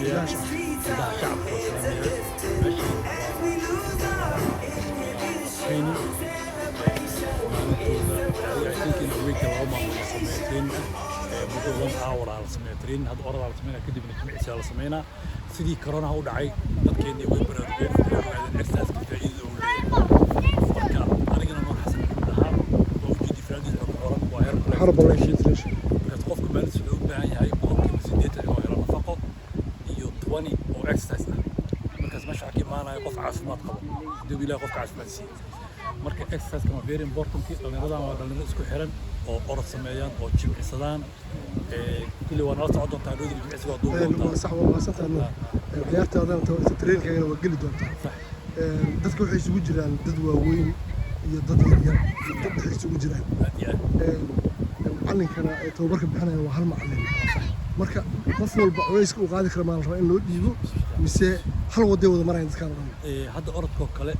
لا شعب سميتين هذا أورد على سمينا كده بنجمع على سمينا سيدي كورونا هو دعي dadkeeni way baraarugeen exercise faa'iido u leeyahay marka anigana ma xasan ahaan oo jiddi faa'iido oo qoran waa حرب الله يشيل marka qofka meel soo u baahan yahay qofka sideetan oo helo nafaqo iyo 20 oo exercise markaas ma shaqo imaanayo qof caafimaad qabo hadii ilaa qofka caafimaad si marka exercise kama very important dhalinyarada waa dhalinyaro isku xiran oo orod sameeyaan oo jimicsadaan kulli waa nala socon doontaa dhoodii jimicsiga doontaa sax waa saxan ciyaartaada inta training-ka waa geli doontaa dadku waxay isugu jiraan dad waaweyn iyo dad yar dad waxay isugu jiraan macallinkana tababarka bixinaya waa hal macallin marka qof walba culayska uu qaadi karo maal raba in loo dhiibo mise hal waddo wada marayaan dadka dhan hadda orodka kale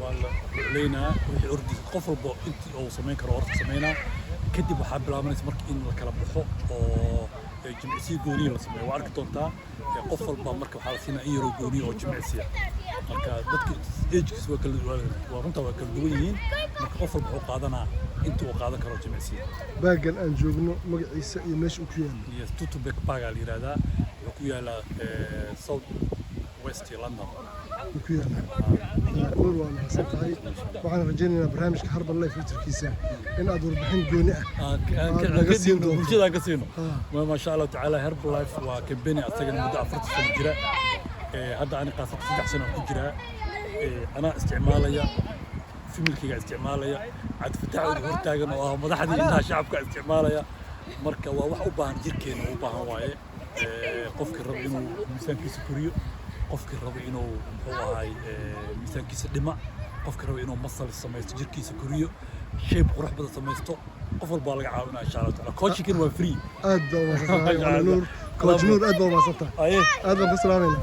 waa la leeynaa wixii ordi qof walba intii uu sameyn karo orod sameynaa kadib waxaa bilaabanaysa marka in la kala baxo oo jimicsiga gooniya la sameeyo waa arki doontaa qof walba marka waxaa la siinaa in yaroo gooniya oo jimicsiya marka dadka age-kiisa waa runta waa kala duwan yihiin marka qof walba wuxuu qaadanaa inta uu qaadan karo jimicsiya baagan aan joogno magaciisa iyo meesha uu ku yaalo yes Tutubek Park la yiraahdaa wuxuu ku yaalaa South West London ku yaalaa nuur waa mahadsantahay waxaan rajaynaynaa barnaamijka Harban Life fitirkiisa in aad warbixin gooni ka siin doonto bulshada ka siino ma sha Allah taala Harban Life waa campaign asagana muddo 40 sano jira hadda aan qaasad 3 sano ku jira ana isticmaalaya familkiga isticmaalaya cad fataawada hortaagan oo madaxdii inta shacabka isticmaalaya marka waa wax u baahan jirkeena u baahan waaye qofkii rabo inuu miisaankiisa koriyo qofkii rabo inuu muxuu ahay miisaankiisa dhima qofkii rabo inuu muscle sameeyo jirkiisa koriyo shape qurux badan sameeyo qof walba laga caawinaa insha Allah taala coaching waa free aad baa wanaagsan coach nuur aad baa wanaagsan aad baan ku salaamayna